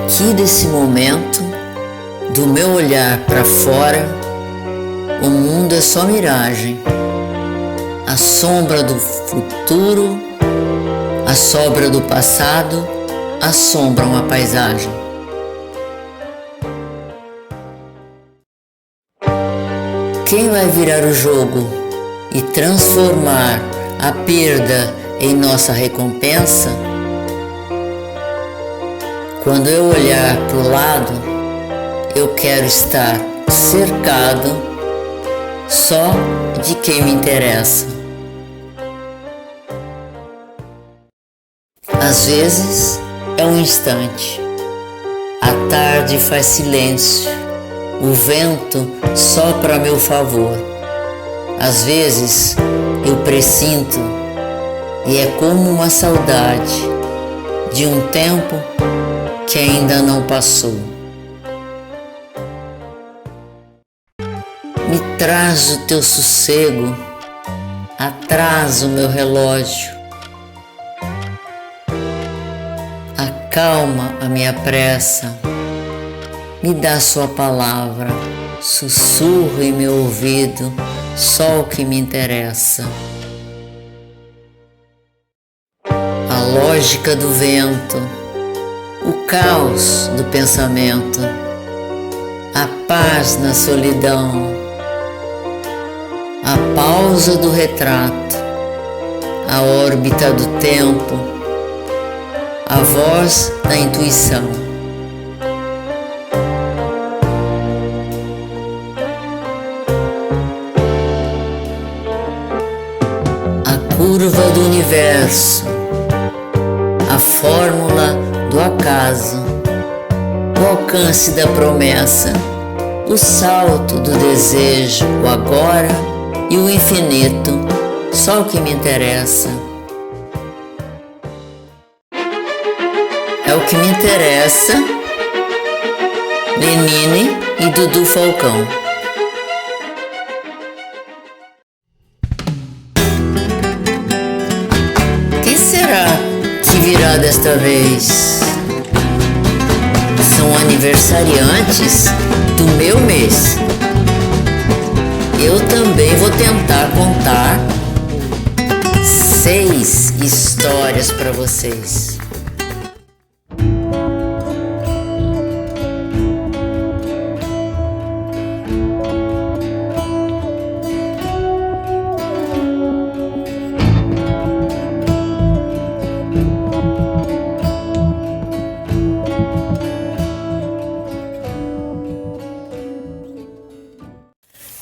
Aqui desse momento, do meu olhar para fora, o mundo é só miragem. A sombra do futuro, a sobra do passado, assombram a paisagem. Quem vai virar o jogo e transformar a perda em nossa recompensa? Quando eu olhar para o lado, eu quero estar cercado só de quem me interessa. Às vezes é um instante, a tarde faz silêncio, o vento sopra a meu favor. Às vezes eu pressinto e é como uma saudade de um tempo que ainda não passou. Me traz o teu sossego, atrasa o meu relógio, acalma a minha pressa, me dá sua palavra, sussurra em meu ouvido só o que me interessa. A lógica do vento, o caos do pensamento, a paz na solidão, a pausa do retrato, a órbita do tempo, a voz da intuição. A curva do universo, a fórmula do acaso, o alcance da promessa, o salto do desejo, o agora e o infinito, só o que me interessa. É o que me interessa, Lenine e Dudu Falcão. Quem será que virá desta vez? São aniversariantes do meu mês. Eu também vou tentar contar 6 histórias para vocês.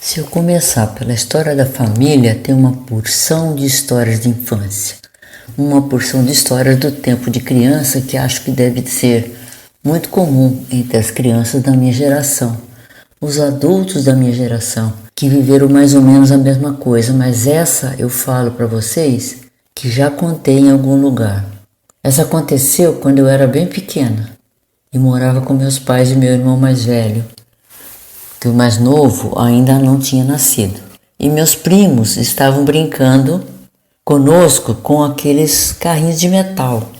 Se eu começar pela história da família, tem uma porção de histórias de infância, uma porção de histórias do tempo de criança que acho que deve ser muito comum entre as crianças da minha geração, os adultos da minha geração, que viveram mais ou menos a mesma coisa, mas essa eu falo para vocês que já contei em algum lugar. Essa aconteceu quando eu era bem pequena e morava com meus pais e meu irmão mais velho. O mais novo ainda não tinha nascido. E meus primos estavam brincando conosco com aqueles carrinhos de metal.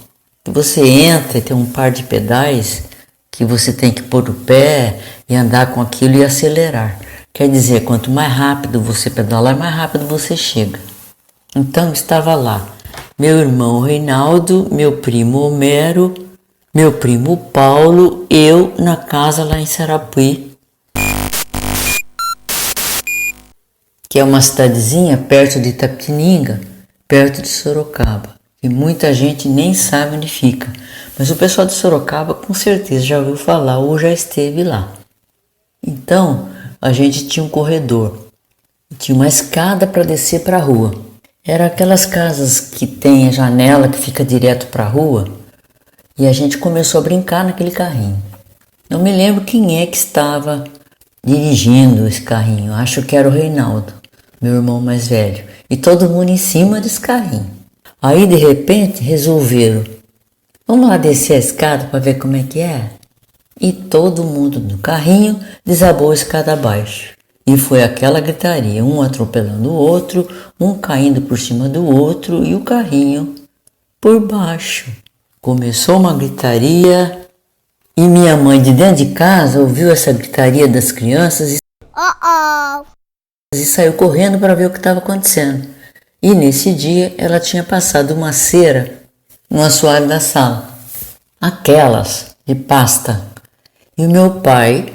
Que você entra e tem um par de pedais que você tem que pôr o pé e andar com aquilo e acelerar. Quer dizer, quanto mais rápido você pedalar, mais rápido você chega. Então estava lá meu irmão Reinaldo, meu primo Homero, meu primo Paulo, eu na casa lá em Sarapuí, que é uma cidadezinha perto de Itapetininga, perto de Sorocaba, e muita gente nem sabe onde fica, mas o pessoal de Sorocaba com certeza já ouviu falar ou já esteve lá. Então a gente tinha um corredor, tinha uma escada para descer para a rua. Era aquelas casas que tem a janela que fica direto para a rua, e a gente começou a brincar naquele carrinho. Não me lembro quem é que estava dirigindo esse carrinho, acho que era o Reinaldo, meu irmão mais velho, e todo mundo em cima desse carrinho. Aí de repente resolveram, vamos lá descer a escada para ver como é que é? E todo mundo no carrinho desabou a escada abaixo. E foi aquela gritaria, um atropelando o outro, um caindo por cima do outro e o carrinho por baixo. Começou uma gritaria E minha mãe de dentro de casa ouviu essa gritaria das crianças e saiu correndo para ver o que estava acontecendo. E nesse dia ela tinha passado uma cera no assoalho da sala, aquelas de pasta. E o meu pai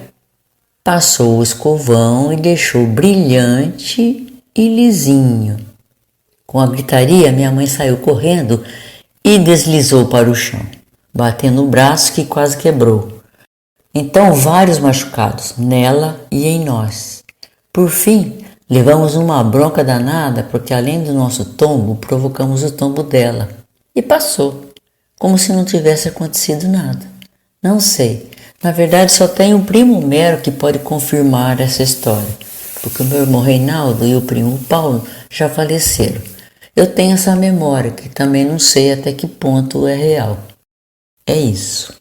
passou o escovão e deixou brilhante e lisinho. Com a gritaria, minha mãe saiu correndo e deslizou para o chão, batendo o braço que quase quebrou. Então, vários machucados nela e em nós. Por fim, levamos uma bronca danada porque, além do nosso tombo, provocamos o tombo dela. E passou, como se não tivesse acontecido nada. Não sei. Na verdade, só tem o primo Mero que pode confirmar essa história, porque o meu irmão Reinaldo e o primo Paulo já faleceram. Eu tenho essa memória que também não sei até que ponto é real. É isso.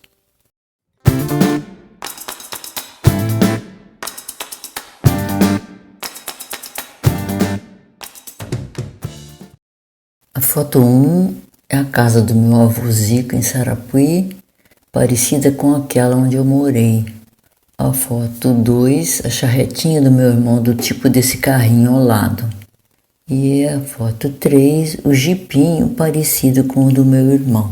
A foto 1 é a casa do meu avô Zico em Sarapuí, parecida com aquela onde eu morei. A foto 2, a charretinha do meu irmão do tipo desse carrinho ao lado. E a foto 3, o jipinho parecido com o do meu irmão.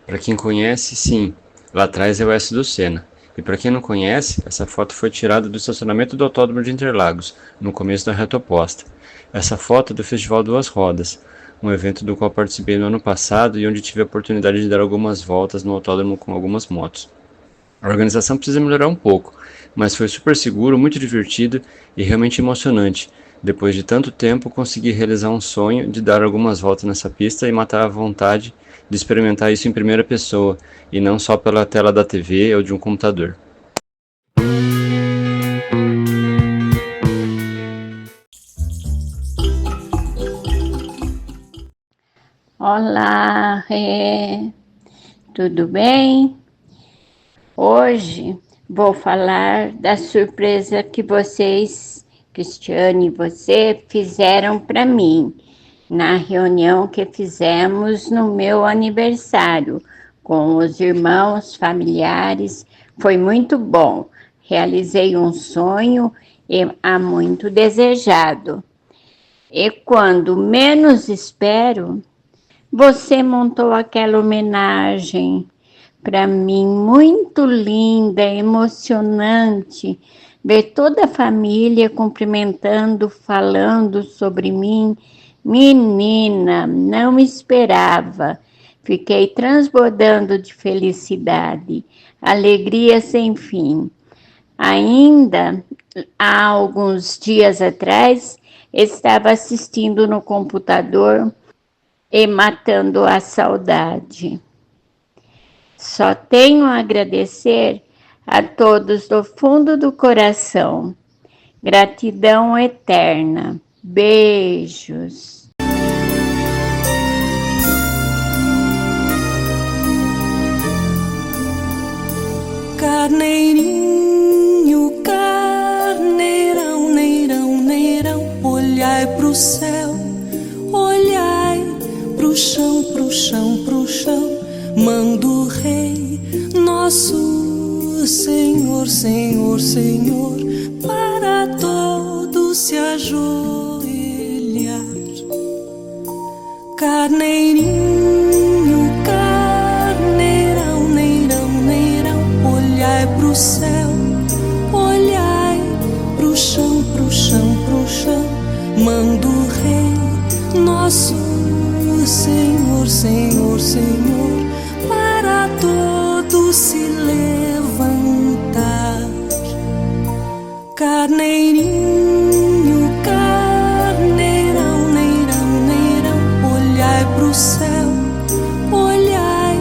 Para quem conhece, sim, lá atrás é o S do Senna. E para quem não conhece, essa foto foi tirada do estacionamento do Autódromo de Interlagos, no começo da reta oposta. Essa foto é do Festival Duas Rodas, um evento do qual participei no ano passado e onde tive a oportunidade de dar algumas voltas no autódromo com algumas motos. A organização precisa melhorar um pouco, mas foi super seguro, muito divertido e realmente emocionante. Depois de tanto tempo, consegui realizar um sonho de dar algumas voltas nessa pista e matar a vontade de experimentar isso em primeira pessoa, e não só pela tela da TV ou de um computador. Olá, tudo bem? Hoje vou falar da surpresa que vocês, Cristiane e você, fizeram para mim na reunião que fizemos no meu aniversário com os irmãos, familiares. Foi muito bom. Realizei um sonho há muito desejado. E quando menos espero, você montou aquela homenagem para mim, muito linda, emocionante, ver toda a família cumprimentando, falando sobre mim. Menina, não esperava. Fiquei transbordando de felicidade, alegria sem fim. Ainda há alguns dias atrás, estava assistindo no computador e matando a saudade. Só tenho a agradecer a todos do fundo do coração. Gratidão eterna. Beijos. Carneirinho, carneirão, neirão, neirão, olhai pro céu, olhai pro chão, pro chão, pro chão. Manda o Rei, nosso Senhor, Senhor, Senhor, para todos se ajoelhar. Carneirinho, carneirão, neirão, neirão, olhai pro céu, olhai pro chão, pro chão, pro chão. Manda o Rei, nosso Senhor, Senhor, Senhor, para todos se levantar. Carneirinho, carneirão, neirão, neirão, olhai pro céu, olhai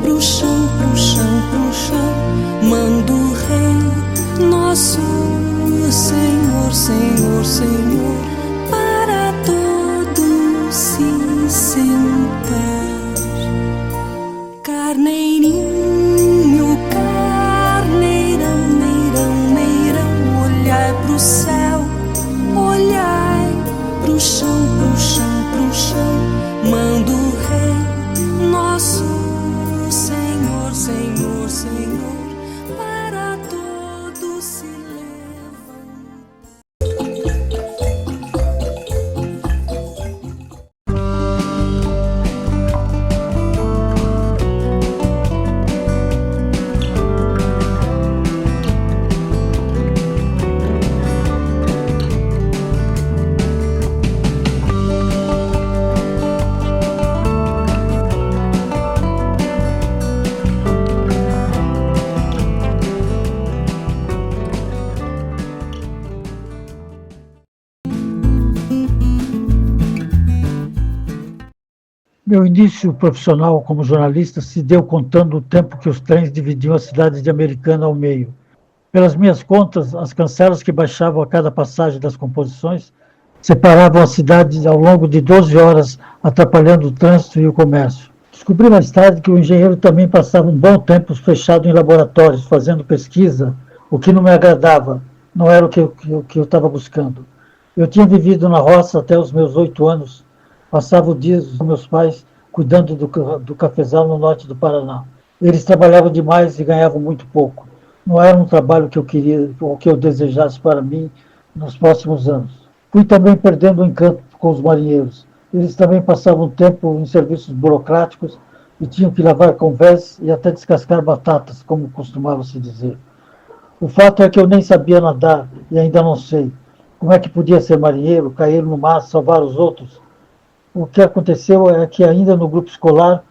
pro chão, pro chão, pro chão. Manda o Rei, nosso Senhor, Senhor, Senhor, para todos se sentar. Carneirinho, carneirão, neirão, neirão, olhai pro Meu início profissional como jornalista se deu contando o tempo que os trens dividiam a cidade de Americana ao meio. Pelas minhas contas, as cancelas que baixavam a cada passagem das composições separavam a cidade ao longo de 12 horas, atrapalhando o trânsito e o comércio. Descobri mais tarde que o engenheiro também passava um bom tempo fechado em laboratórios, fazendo pesquisa, o que não me agradava, não era o que eu estava buscando. Eu tinha vivido na roça até os meus 8 anos, passava os dias com meus pais cuidando do cafezal no norte do Paraná. Eles trabalhavam demais e ganhavam muito pouco. Não era um trabalho que eu queria, ou que eu desejasse para mim nos próximos anos. Fui também perdendo o encanto com os marinheiros. Eles também passavam tempo em serviços burocráticos e tinham que lavar convés e até descascar batatas, como costumava se dizer. O fato é que eu nem sabia nadar e ainda não sei. Como é que podia ser marinheiro, cair no mar, salvar os outros? O que aconteceu é que ainda no grupo escolar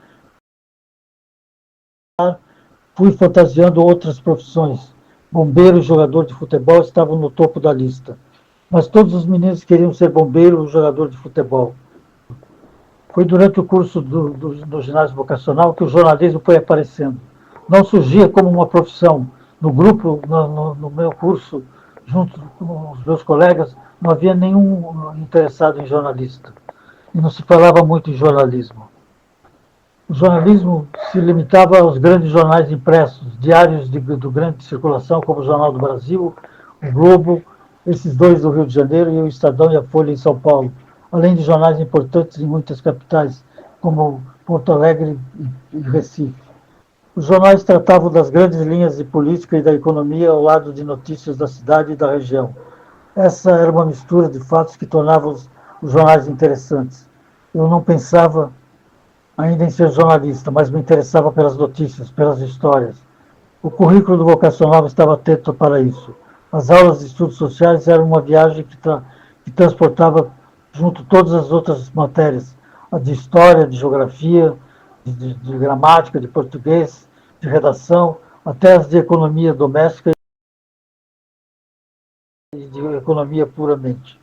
fui fantasiando outras profissões. Bombeiro e jogador de futebol estavam no topo da lista. Mas todos os meninos queriam ser bombeiro ou jogador de futebol. Foi durante o curso do ginásio vocacional que o jornalismo foi aparecendo. Não surgia como uma profissão. No grupo, no meu curso, junto com os meus colegas, não havia nenhum interessado em jornalista. E não se falava muito em jornalismo. O jornalismo se limitava aos grandes jornais impressos, diários do grande circulação, como o Jornal do Brasil, o Globo, esses dois do Rio de Janeiro e o Estadão e a Folha em São Paulo, além de jornais importantes em muitas capitais, como Porto Alegre e Recife. Os jornais tratavam das grandes linhas de política e da economia ao lado de notícias da cidade e da região. Essa era uma mistura de fatos que tornava os jornais interessantes. Eu não pensava ainda em ser jornalista, mas me interessava pelas notícias, pelas histórias. O currículo do vocacional estava atento para isso. As aulas de estudos sociais eram uma viagem que transportava junto todas as outras matérias, a de história, de geografia, de gramática, de português, de redação, até as de economia doméstica e de economia puramente.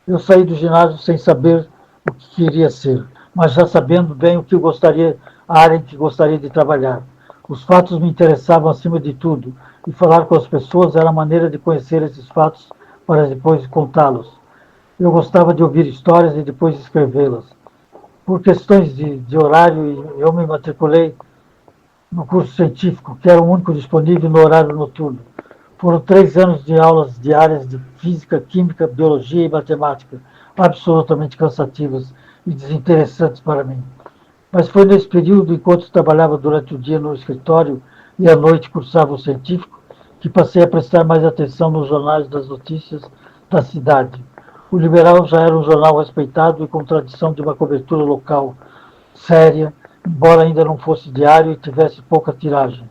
Eu saí do ginásio sem saber o que queria ser, mas já sabendo bem a área em que gostaria de trabalhar. Os fatos me interessavam acima de tudo, e falar com as pessoas era a maneira de conhecer esses fatos para depois contá-los. Eu gostava de ouvir histórias e depois escrevê-las. Por questões de horário, eu me matriculei no curso científico, que era o único disponível no horário noturno. Foram 3 anos de aulas diárias de física, química, biologia e matemática, absolutamente cansativas e desinteressantes para mim. Mas foi nesse período, enquanto trabalhava durante o dia no escritório e à noite cursava o científico, que passei a prestar mais atenção nos jornais das notícias da cidade. O Liberal já era um jornal respeitado e com tradição de uma cobertura local séria, embora ainda não fosse diário e tivesse pouca tiragem.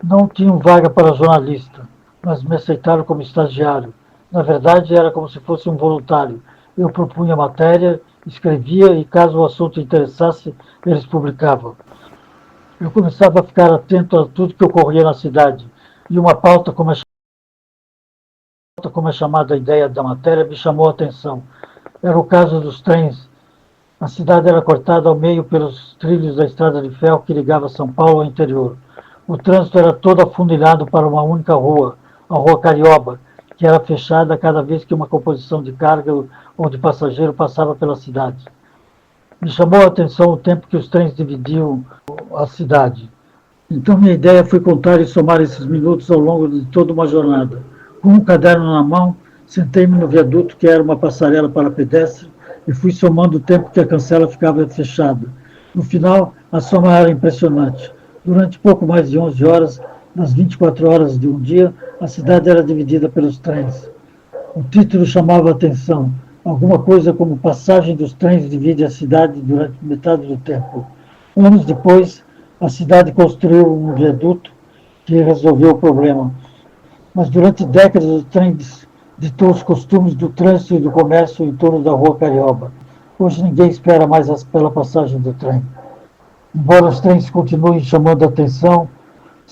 Não tinham vaga para jornalista, mas me aceitaram como estagiário. Na verdade, era como se fosse um voluntário. Eu propunha matéria, escrevia e, caso o assunto interessasse, eles publicavam. Eu começava a ficar atento a tudo que ocorria na cidade, e uma pauta como é chamada a ideia da matéria me chamou a atenção. Era o caso dos trens. A cidade era cortada ao meio pelos trilhos da estrada de ferro que ligava São Paulo ao interior. O trânsito era todo afunilado para uma única rua, a Rua Carioba, que era fechada cada vez que uma composição de carga ou de passageiro passava pela cidade. Me chamou a atenção o tempo que os trens dividiam a cidade. Então minha ideia foi contar e somar esses minutos ao longo de toda uma jornada. Com um caderno na mão, sentei-me no viaduto, que era uma passarela para pedestre, e fui somando o tempo que a cancela ficava fechada. No final, a soma era impressionante. Durante pouco mais de 11 horas, nas 24 horas de um dia, a cidade era dividida pelos trens. O título chamava a atenção. Alguma coisa como passagem dos trens divide a cidade durante metade do tempo. Anos depois, a cidade construiu um viaduto que resolveu o problema. Mas durante décadas o trem ditou os costumes do trânsito e do comércio em torno da Rua Carioba. Hoje ninguém espera mais pela passagem do trem. Embora os trens continuem chamando a atenção,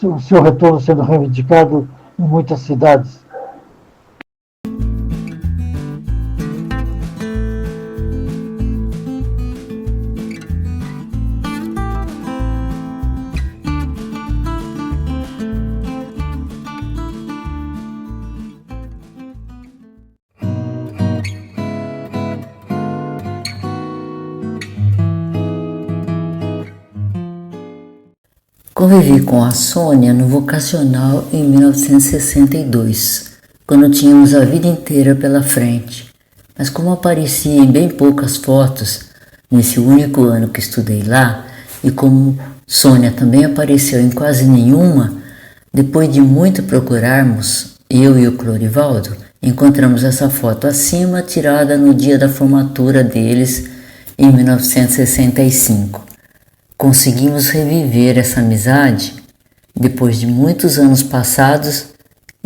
o seu retorno sendo reivindicado em muitas cidades. Convivi com a Sônia no vocacional em 1962, quando tínhamos a vida inteira pela frente. Mas como aparecia em bem poucas fotos, nesse único ano que estudei lá, e como Sônia também apareceu em quase nenhuma, depois de muito procurarmos, eu e o Clorivaldo, encontramos essa foto acima, tirada no dia da formatura deles, em 1965. Conseguimos reviver essa amizade depois de muitos anos passados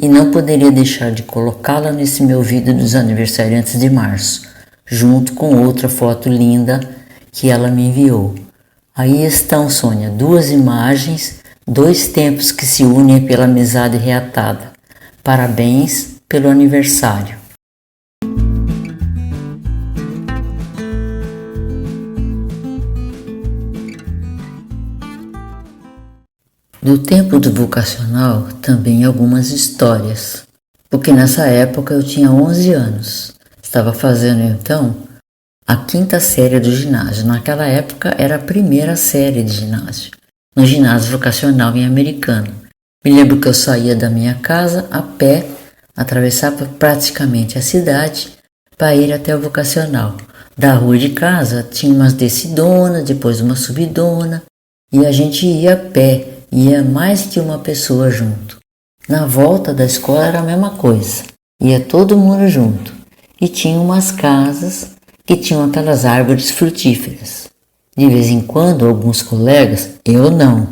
e não poderia deixar de colocá-la nesse meu vídeo dos aniversariantes de março, junto com outra foto linda que ela me enviou. Aí estão, Sônia, 2 imagens, 2 tempos que se unem pela amizade reatada. Parabéns pelo aniversário. Do tempo do vocacional, também algumas histórias, porque nessa época eu tinha 11 anos. Estava fazendo então a 5ª série do ginásio. Naquela época era a 1ª série de ginásio, no ginásio vocacional em Americana. Me lembro que eu saía da minha casa a pé, atravessava praticamente a cidade para ir até o vocacional. Da rua de casa tinha umas descidonas, depois uma subidona, e a gente ia a pé. Ia mais que uma pessoa junto. Na volta da escola era a mesma coisa. Ia todo mundo junto. E tinha umas casas que tinham aquelas árvores frutíferas. De vez em quando, alguns colegas, eu não,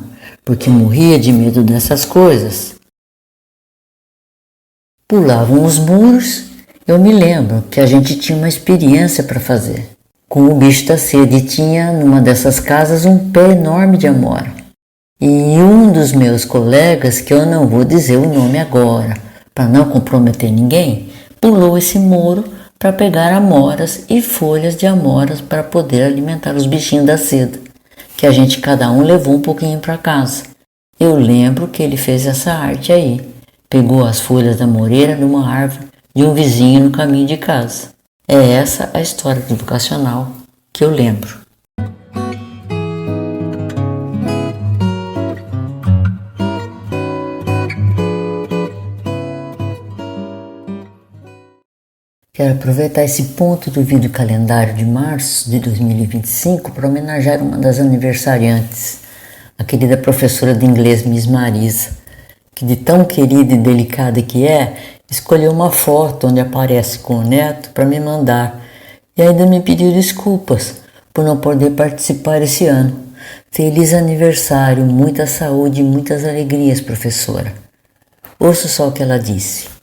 porque morria de medo dessas coisas, pulavam os muros. Eu me lembro que a gente tinha uma experiência para fazer. Com o bicho da sede, tinha numa dessas casas um pé enorme de amora. E um dos meus colegas, que eu não vou dizer o nome agora, para não comprometer ninguém, pulou esse muro para pegar amoras e folhas de amoras para poder alimentar os bichinhos da seda, que a gente cada um levou um pouquinho para casa. Eu lembro que ele fez essa arte aí, pegou as folhas da moreira numa árvore de um vizinho no caminho de casa. É essa a história do vocacional que eu lembro. Quero aproveitar esse ponto do vídeo calendário de março de 2025 para homenagear uma das aniversariantes, a querida professora de inglês Miss Marisa, que de tão querida e delicada que é, escolheu uma foto onde aparece com o neto para me mandar e ainda me pediu desculpas por não poder participar esse ano. Feliz aniversário, muita saúde e muitas alegrias, professora. Ouça só o que ela disse.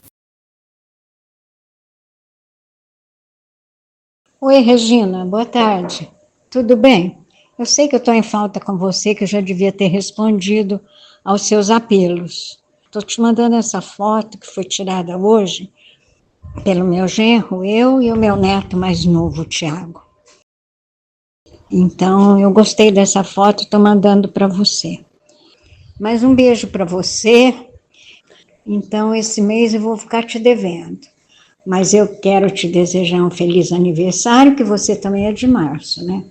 Oi, Regina, boa tarde. Tudo bem? Eu sei que eu estou em falta com você, que eu já devia ter respondido aos seus apelos. Estou te mandando essa foto que foi tirada hoje pelo meu genro, eu e o meu neto mais novo, o Tiago. Então, eu gostei dessa foto, estou mandando para você. Mais um beijo para você. Então, esse mês eu vou ficar te devendo. Mas eu quero te desejar um feliz aniversário, que você também é de março, né?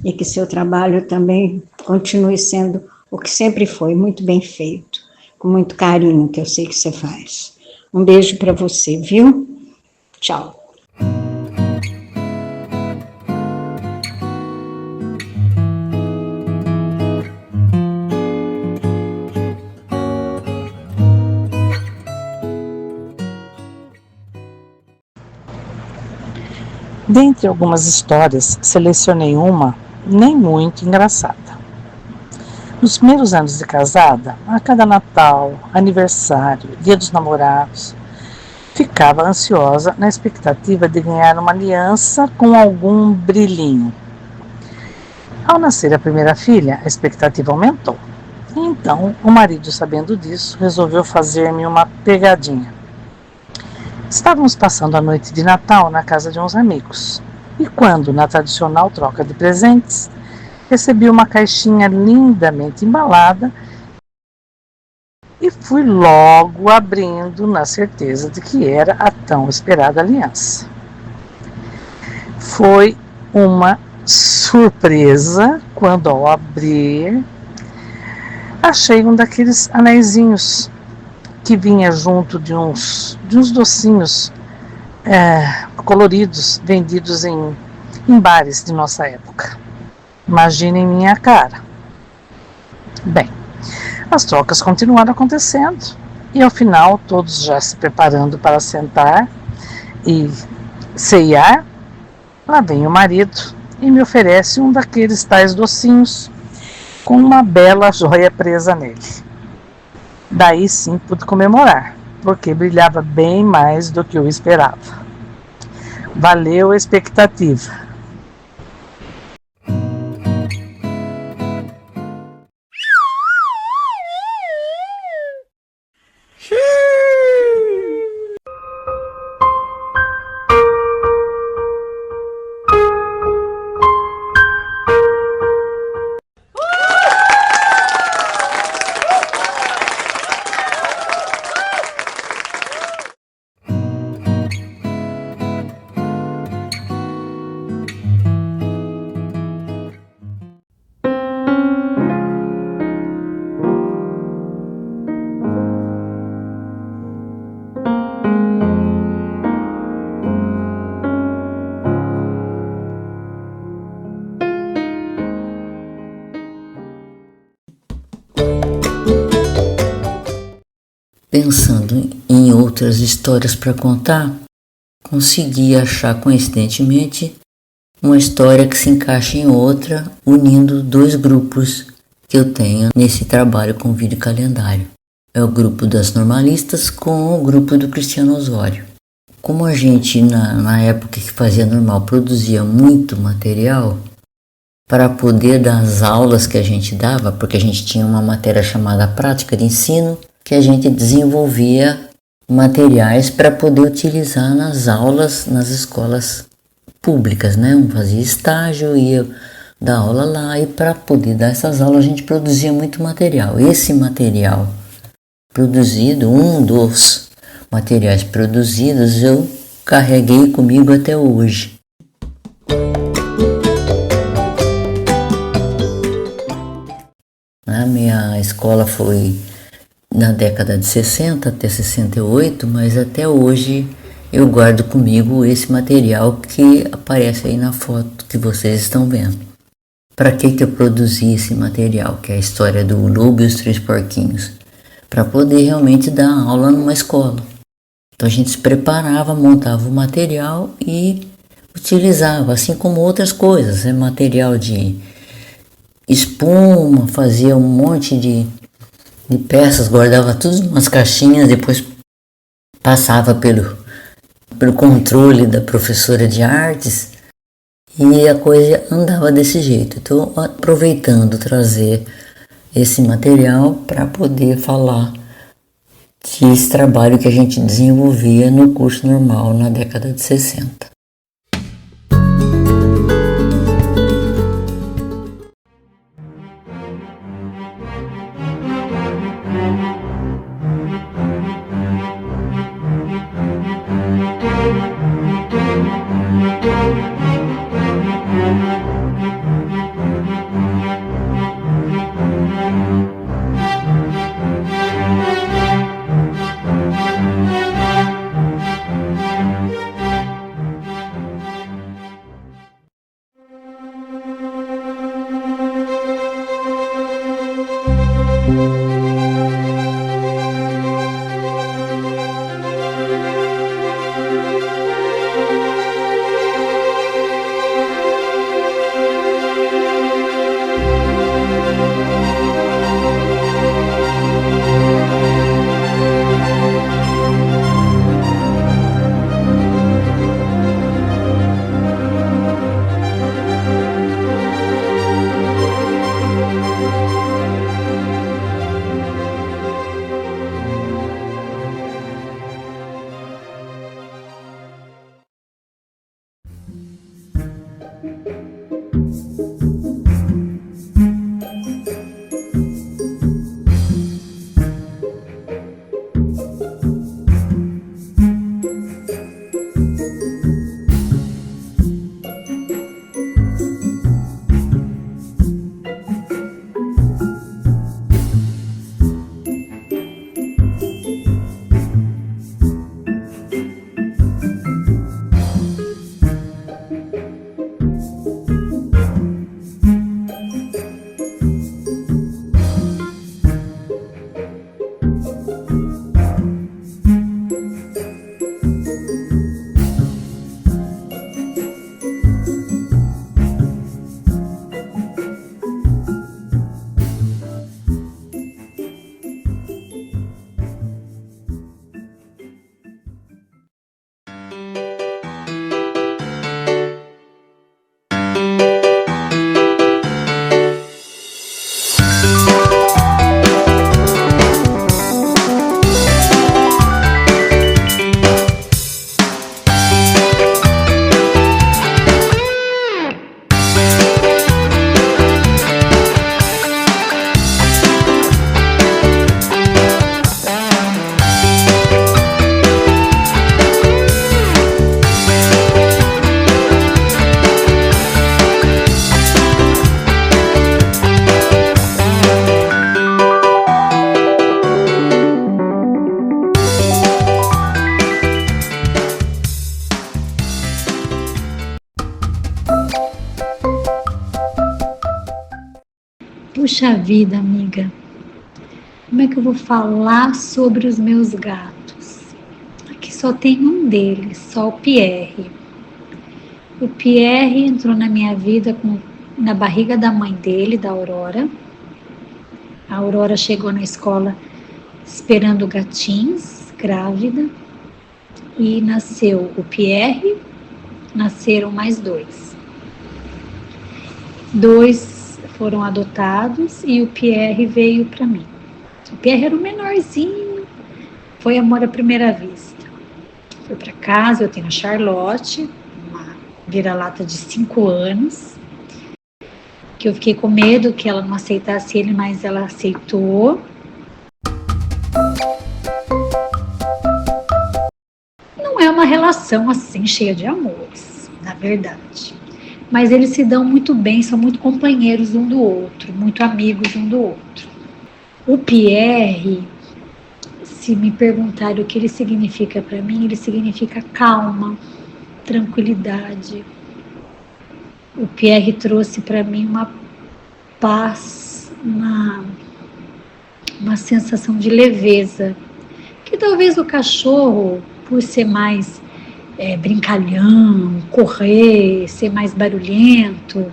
E que seu trabalho também continue sendo o que sempre foi, muito bem feito, com muito carinho, que eu sei que você faz. Um beijo para você, viu? Tchau. Dentre algumas histórias, selecionei uma nem muito engraçada. Nos primeiros anos de casada, a cada Natal, aniversário, Dia dos Namorados, ficava ansiosa na expectativa de ganhar uma aliança com algum brilhinho. Ao nascer a primeira filha, a expectativa aumentou. Então, o marido, sabendo disso, resolveu fazer-me uma pegadinha. Estávamos passando a noite de Natal na casa de uns amigos, e quando, na tradicional troca de presentes, recebi uma caixinha lindamente embalada e fui logo abrindo na certeza de que era a tão esperada aliança. Foi uma surpresa quando, ao abrir, achei um daqueles anéisinhos que vinha junto de uns docinhos coloridos vendidos em bares de nossa época. Imaginem minha cara. Bem, as trocas continuaram acontecendo e ao final, todos já se preparando para sentar e ceiar, lá vem o marido e me oferece um daqueles tais docinhos com uma bela joia presa nele. Daí sim pude comemorar, porque brilhava bem mais do que eu esperava. Valeu a expectativa. Pensando em outras histórias para contar, consegui achar coincidentemente uma história que se encaixa em outra, unindo dois grupos que eu tenho nesse trabalho com vídeo calendário. É o grupo das normalistas com o grupo do Cristiano Osório. Como a gente, na época que fazia normal, produzia muito material para poder dar as aulas que a gente dava, porque a gente tinha uma matéria chamada Prática de Ensino, que a gente desenvolvia materiais para poder utilizar nas aulas nas escolas públicas, né? Fazia estágio, ia dar aula lá e para poder dar essas aulas a gente produzia muito material. Esse material produzido, um dos materiais produzidos, eu carreguei comigo até hoje. A minha escola foi na década de 60 até 68, mas até hoje eu guardo comigo esse material que aparece aí na foto que vocês estão vendo. Para que eu produzi esse material, que é a história do Lobo e os Três Porquinhos? Para poder realmente dar aula numa escola. Então a gente se preparava, montava o material e utilizava, assim como outras coisas, material de espuma, fazia um monte de peças, guardava tudo em umas caixinhas, depois passava pelo controle da professora de artes e a coisa andava desse jeito. Então, aproveitando trazer esse material para poder falar desse trabalho que a gente desenvolvia no curso normal na década de 60. Puxa vida, amiga. Como é que eu vou falar sobre os meus gatos? Aqui só tem um deles, só o Pierre. O Pierre entrou na minha vida na barriga da mãe dele, da Aurora. A Aurora chegou na escola esperando gatinhos, grávida. E nasceu o Pierre, nasceram mais dois. Dois foram adotados e o Pierre veio para mim. O Pierre era o menorzinho, foi amor à primeira vista. Fui para casa, eu tenho a Charlotte, uma vira-lata de 5 anos, que eu fiquei com medo que ela não aceitasse ele, mas ela aceitou. Não é uma relação assim cheia de amores, na verdade. Mas eles se dão muito bem, são muito companheiros um do outro, muito amigos um do outro. O Pierre, se me perguntarem o que ele significa para mim, ele significa calma, tranquilidade. O Pierre trouxe para mim uma paz, uma sensação de leveza, que talvez o cachorro, por ser mais brincalhão, correr, ser mais barulhento,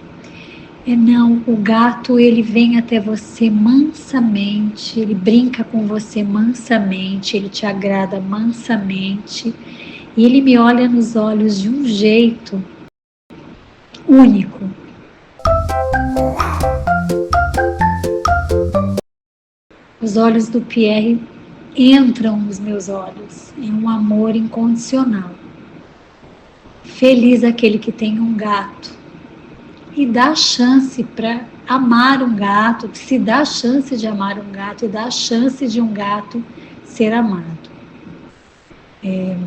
não, o gato ele vem até você mansamente, ele brinca com você mansamente, ele te agrada mansamente e ele me olha nos olhos de um jeito único. Os olhos do Pierre entram nos meus olhos em um amor incondicional. Feliz aquele que tem um gato e dá chance para amar um gato, que se dá a chance de amar um gato e dá a chance de um gato ser amado. É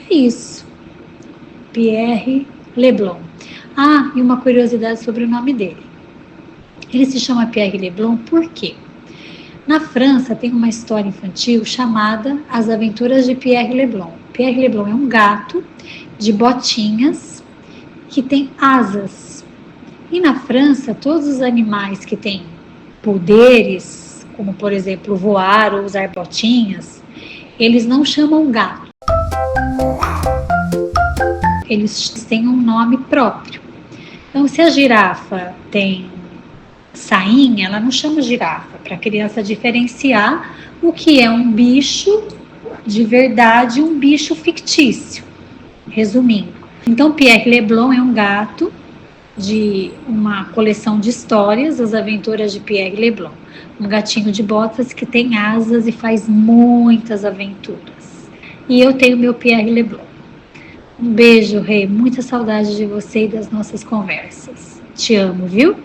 isso. Pierre Leblon. Ah, e uma curiosidade sobre o nome dele. Ele se chama Pierre Leblon por quê? Na França tem uma história infantil chamada As Aventuras de Pierre Leblon. Pierre Leblon é um gato de botinhas que tem asas. E na França, todos os animais que têm poderes, como por exemplo voar ou usar botinhas, eles não chamam gato. Eles têm um nome próprio. Então, se a girafa tem sainha, ela não chama girafa, para a criança diferenciar o que é um bicho de verdade e um bicho fictício. Resumindo. Então, Pierre Leblon é um gato de uma coleção de histórias, As Aventuras de Pierre Leblon. Um gatinho de botas que tem asas e faz muitas aventuras. E eu tenho meu Pierre Leblon. Um beijo, Rei. Muita saudade de você e das nossas conversas. Te amo, viu?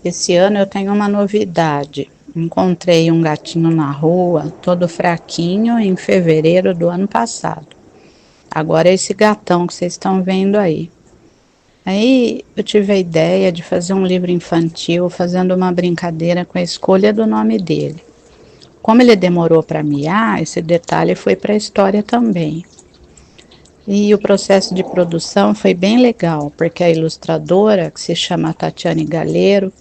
Esse ano eu tenho uma novidade. Encontrei um gatinho na rua, todo fraquinho, em fevereiro do ano passado. Agora é esse gatão que vocês estão vendo aí. Aí eu tive a ideia de fazer um livro infantil, fazendo uma brincadeira com a escolha do nome dele. Como ele demorou para miar, esse detalhe foi para a história também. E o processo de produção foi bem legal, porque a ilustradora, que se chama Tatiane Galeiro,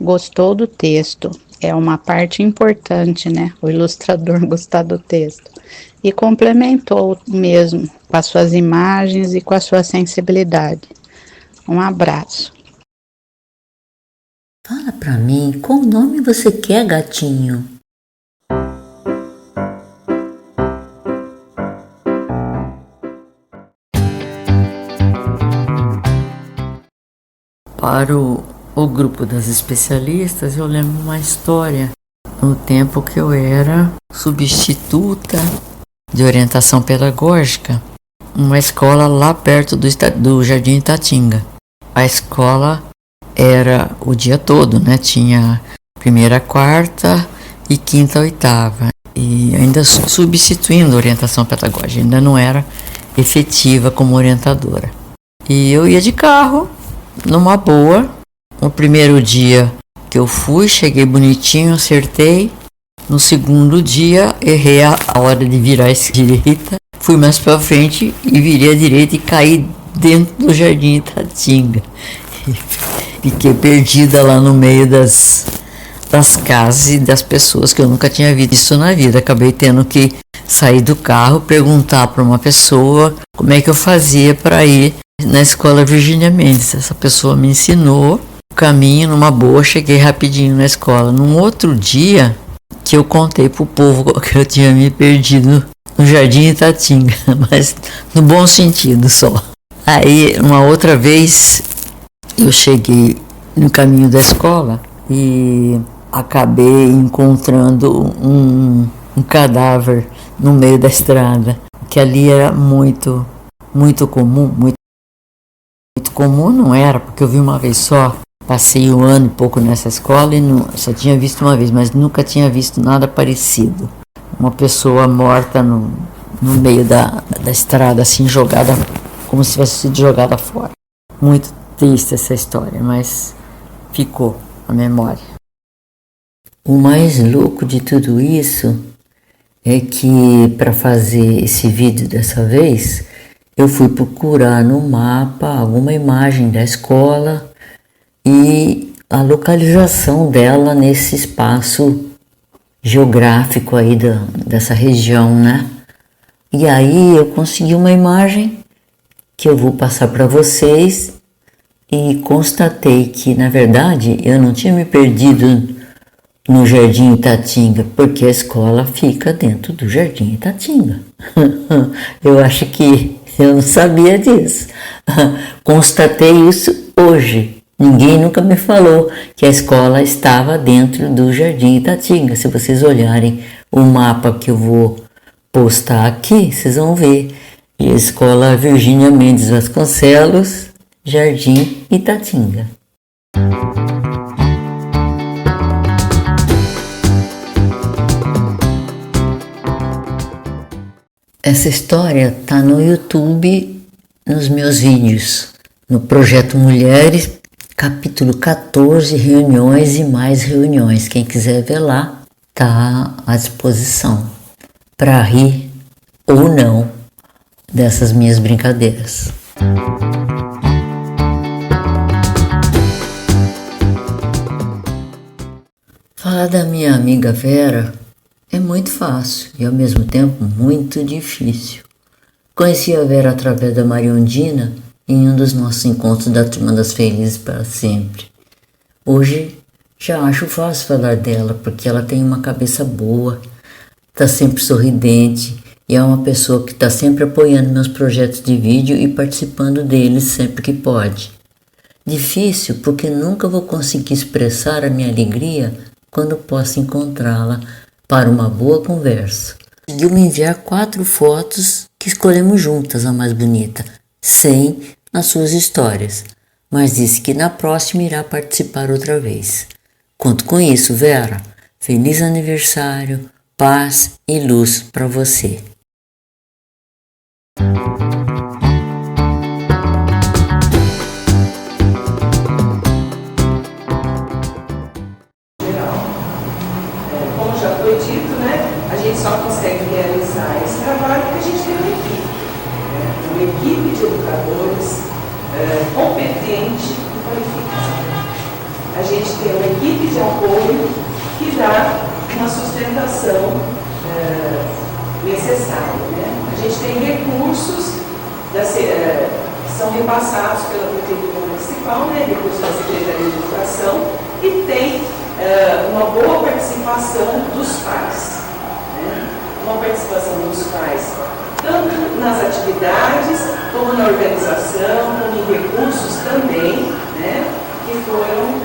gostou do texto. É uma parte importante, né? O ilustrador gostar do texto. E complementou mesmo com as suas imagens e com a sua sensibilidade. Um abraço. Fala pra mim, qual nome você quer, gatinho? Para o grupo das especialistas, eu lembro uma história no tempo que eu era substituta de orientação pedagógica, uma escola lá perto do Jardim Itatinga. A escola era o dia todo, né? Tinha primeira, quarta e quinta, oitava. E ainda substituindo a orientação pedagógica, ainda não era efetiva como orientadora. E eu ia de carro, numa boa. No primeiro dia que eu fui, cheguei bonitinho, acertei. No segundo dia, errei a hora de virar à direita. Fui mais para frente e virei à direita e caí dentro do Jardim Itatinga. Fiquei perdida lá no meio das casas e das pessoas que eu nunca tinha visto na vida. Acabei tendo que sair do carro, perguntar para uma pessoa como é que eu fazia para ir na escola Virgínia Mendes. Essa pessoa me ensinou o caminho numa boa, cheguei rapidinho na escola. Num outro dia que eu contei pro povo que eu tinha me perdido no Jardim Itatinga, mas no bom sentido só. Aí, uma outra vez, eu cheguei no caminho da escola e acabei encontrando um cadáver no meio da estrada, que ali era muito comum, muito comum não era, porque eu vi uma vez só, passei um ano e pouco nessa escola e só tinha visto uma vez, mas nunca tinha visto nada parecido. Uma pessoa morta no meio da estrada, assim, jogada, como se tivesse sido jogada fora. Muito triste essa história, mas ficou a memória. O mais louco de tudo isso é que, para fazer esse vídeo dessa vez, eu fui procurar no mapa alguma imagem da escola e a localização dela nesse espaço geográfico aí dessa região, né? E aí eu consegui uma imagem que eu vou passar para vocês e constatei que, na verdade, eu não tinha me perdido no Jardim Itatinga, porque a escola fica dentro do Jardim Itatinga. Eu acho que eu não sabia disso. Constatei isso hoje. Ninguém nunca me falou que a escola estava dentro do Jardim Itatinga. Se vocês olharem o mapa que eu vou postar aqui, vocês vão ver. E a escola Virgínia Mendes Vasconcelos, Jardim Itatinga. Essa história está no YouTube, nos meus vídeos, no Projeto Mulheres, capítulo 14, reuniões e mais reuniões. Quem quiser ver lá, está à disposição para rir ou não dessas minhas brincadeiras. Falar da minha amiga Vera é muito fácil e ao mesmo tempo muito difícil. Conheci a Vera através da Maria Undina em um dos nossos encontros da Turma das Felizes para Sempre. Hoje já acho fácil falar dela porque ela tem uma cabeça boa, está sempre sorridente e é uma pessoa que está sempre apoiando meus projetos de vídeo e participando deles sempre que pode. Difícil porque nunca vou conseguir expressar a minha alegria quando posso encontrá-la para uma boa conversa. Conseguiu me enviar 4 fotos que escolhemos juntas, a mais bonita, 100 nas suas histórias, mas disse que na próxima irá participar outra vez. Conto com isso, Vera. Feliz aniversário, paz e luz para você. Como já foi dito, né, a gente só consegue realizar esse trabalho porque a gente tem uma equipe. Uma equipe de educadores competente e qualificada. A gente tem uma equipe de apoio que dá uma sustentação necessária. Né? A gente tem recursos que são repassados pela Prefeitura Municipal, né? Recursos da Secretaria de Educação, e tem uma boa participação dos pais. Né? Uma participação dos pais tanto nas atividades, como na organização, como em recursos também, né, que foram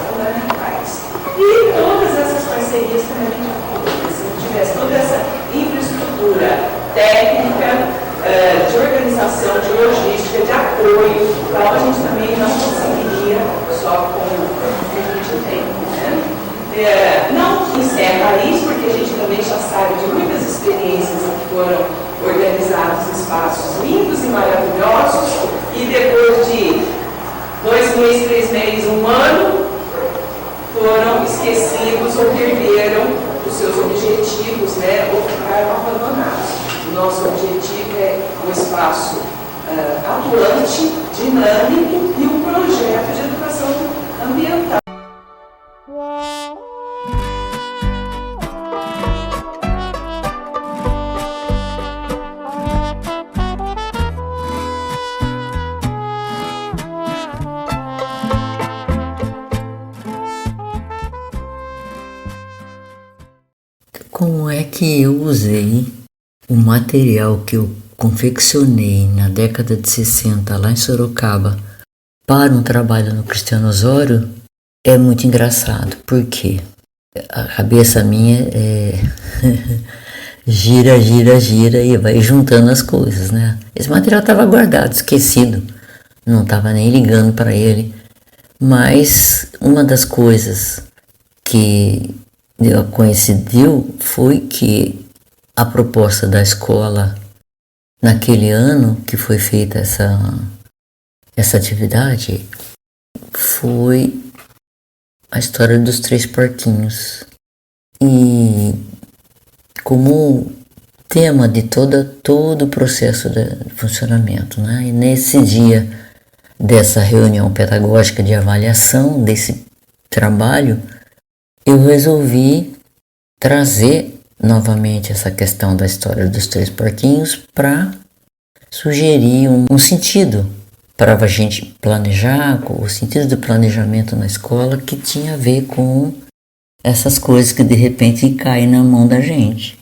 fundamentais. E todas essas parcerias também a gente apoia. Se não tivesse toda essa infraestrutura técnica, de organização, de logística, de apoio, então a gente também não conseguiria só com o que a gente tem, né? Não encerra isso, porque a gente também já sabe de muitas experiências que foram organizados espaços lindos e maravilhosos, e depois de 2 meses, 3 meses, 1 ano, foram esquecidos ou perderam os seus objetivos, né, ou ficaram abandonados. O nosso objetivo é um espaço atuante, dinâmico e um projeto de educação ambiental. Como é que eu usei o material que eu confeccionei na década de 60 lá em Sorocaba para um trabalho no Cristiano Osório? É muito engraçado, porque a cabeça minha gira e vai juntando as coisas, né? Esse material estava guardado, esquecido, não estava nem ligando para ele, mas uma das coisas que coincidiu foi que a proposta da escola naquele ano que foi feita essa atividade foi a história dos 3 porquinhos, e como tema de todo o processo de funcionamento, né? E nesse dia dessa reunião pedagógica de avaliação desse trabalho, eu resolvi trazer novamente essa questão da história dos 3 porquinhos para sugerir um sentido para a gente planejar, o sentido do planejamento na escola, que tinha a ver com essas coisas que de repente caem na mão da gente.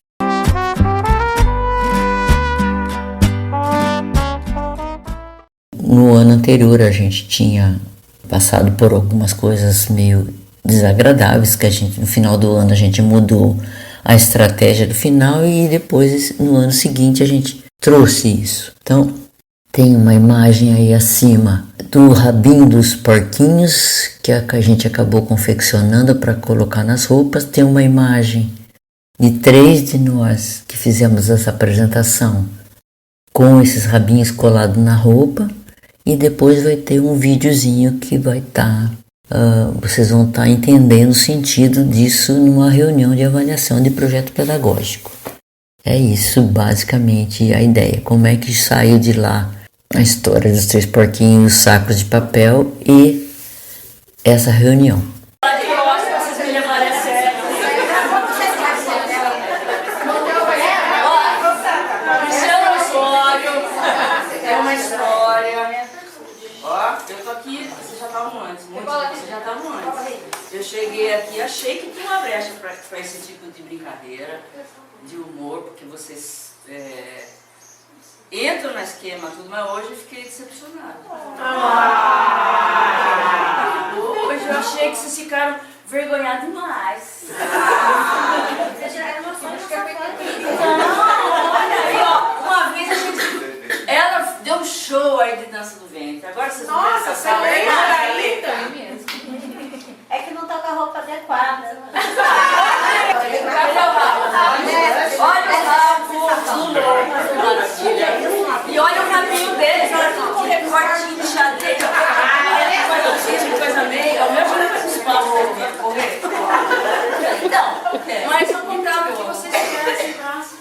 No ano anterior a gente tinha passado por algumas coisas meio desagradáveis, que no final do ano a gente mudou a estratégia do final, e depois no ano seguinte a gente trouxe isso. Então tem uma imagem aí acima do rabinho dos porquinhos que a gente acabou confeccionando para colocar nas roupas. Tem uma imagem de 3 de nós que fizemos essa apresentação com esses rabinhos colados na roupa, e depois vai ter um videozinho que vai estar vocês vão estar entendendo o sentido disso numa reunião de avaliação de projeto pedagógico. É isso basicamente a ideia. Como é que saiu de lá a história dos 3 porquinhos, os sacos de papel e essa reunião. É uma história. Ó, eu tô aqui, vocês já estavam antes, vocês já estavam antes. Eu cheguei aqui, achei que tinha uma brecha para esse tipo de brincadeira, de humor, porque vocês entram no esquema tudo, mas hoje eu fiquei decepcionada. Hoje eu achei que vocês ficaram vergonhados demais. Vocês tiraram uma foto de Não, olha aí, ó, uma vez a gente... Ela deu um show aí de dança do ventre. Agora vocês vão ver essa sala. É que não tá com a roupa adequada. Cadê o rabo? Olha o rabo do louco, maravilha. E olha o rabinho deles, olha tudo com recortinho de xadrez. Coisa meio. O meu já vai se correr. Então, mas eu contava que vocês tivessem prazo.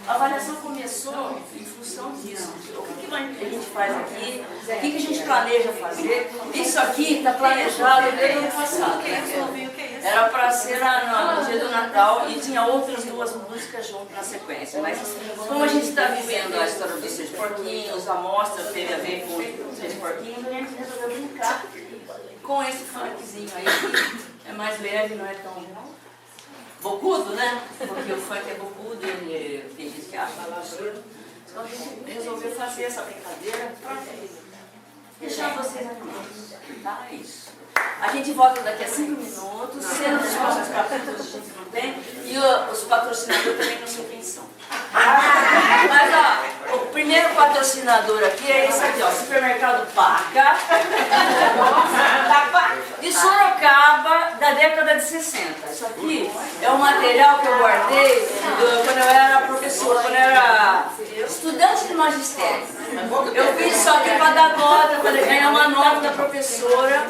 A avaliação começou em função disso. O que a gente faz aqui? O que a gente planeja fazer? Isso aqui está planejado desde o ano passado. Era para ser no dia do Natal e tinha outras 2 músicas junto na sequência. Mas como a gente está vivendo a história dos 3 porquinhos, a mostra teve a ver com os 3 porquinhos, a gente resolveu brincar com esse funkzinho aí, que é mais leve, não é tão bocudo, né? Porque o funk é bocudo e tem gente que acha absurdo. Então a gente resolveu fazer essa brincadeira para deixar vocês animados. Tá? É isso. A gente volta daqui a 5 minutos, sendo os próximos capítulos a gente não tem, e os patrocinadores também não sei quem são. Mas ó, o primeiro patrocinador aqui é esse aqui, ó, Supermercado Paca. Da Paca. 60. Isso aqui é um material que eu guardei quando eu era professora, quando eu era estudante de magistério. Eu fiz isso aqui para dar nota, para ganhar uma nota da professora.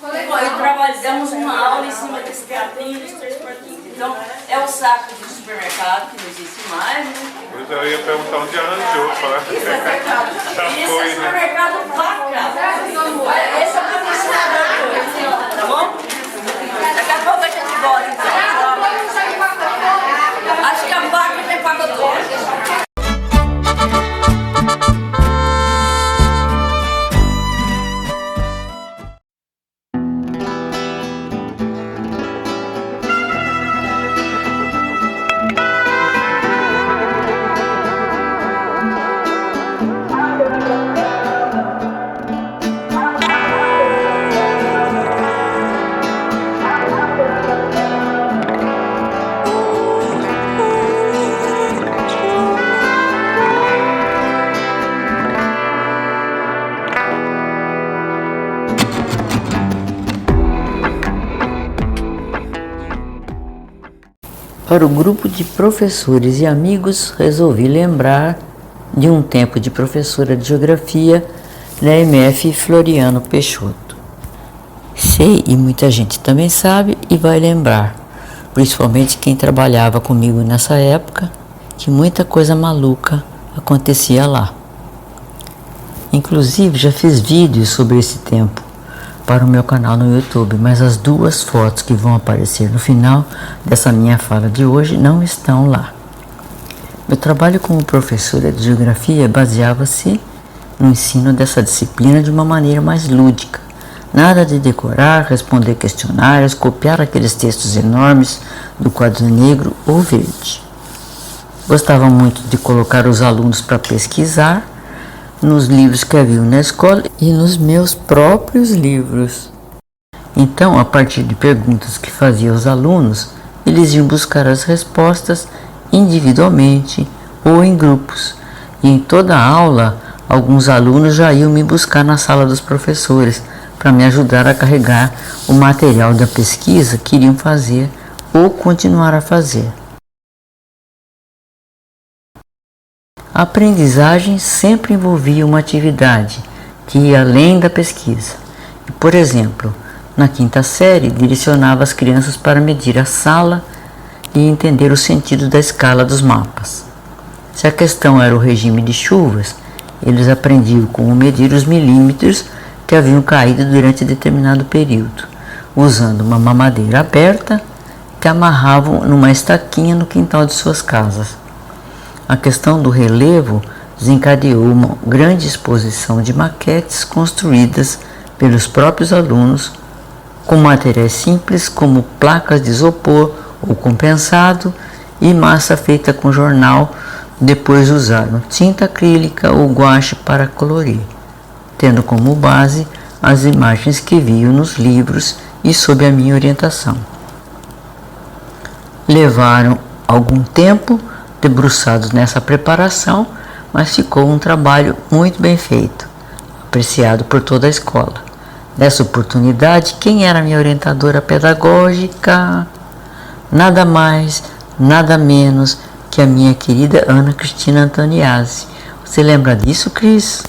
E trabalhamos uma aula em cima desse teatrinho dos 3 porquinhos. Então, é o saco de supermercado, que não existe mais, né? Pois eu ia perguntar onde arranjou, falar. Isso é supermercado. Isso é supermercado vaca. Esse é o patrocinador, tá bom? Daqui a pouco a gente volta, então. Acho que a vaca tem pacote. Para o grupo de professores e amigos, resolvi lembrar de um tempo de professora de geografia da MF Floriano Peixoto. Sei, e muita gente também sabe e vai lembrar, principalmente quem trabalhava comigo nessa época, que muita coisa maluca acontecia lá. Inclusive, já fiz vídeos sobre esse tempo para o meu canal no YouTube, mas as 2 fotos que vão aparecer no final dessa minha fala de hoje não estão lá. Meu trabalho como professora de geografia baseava-se no ensino dessa disciplina de uma maneira mais lúdica. Nada de decorar, responder questionários, copiar aqueles textos enormes do quadro negro ou verde. Gostava muito de colocar os alunos para pesquisar nos livros que haviam na escola e nos meus próprios livros. Então, a partir de perguntas que fazia aos alunos, eles iam buscar as respostas individualmente ou em grupos. E em toda a aula, alguns alunos já iam me buscar na sala dos professores para me ajudar a carregar o material da pesquisa que iriam fazer ou continuar a fazer. A aprendizagem sempre envolvia uma atividade que ia além da pesquisa. Por exemplo, na 5ª série, direcionava as crianças para medir a sala e entender o sentido da escala dos mapas. Se a questão era o regime de chuvas, eles aprendiam como medir os milímetros que haviam caído durante determinado período, usando uma mamadeira aberta que amarravam numa estaquinha no quintal de suas casas. A questão do relevo desencadeou uma grande exposição de maquetes construídas pelos próprios alunos com materiais simples como placas de isopor ou compensado e massa feita com jornal. Depois usaram tinta acrílica ou guache para colorir, tendo como base as imagens que viam nos livros e sob a minha orientação. Levaram algum tempo debruçados nessa preparação, mas ficou um trabalho muito bem feito, apreciado por toda a escola. Nessa oportunidade, quem era minha orientadora pedagógica? Nada mais, nada menos que a minha querida Ana Cristina Antoniazzi. Você lembra disso, Cris?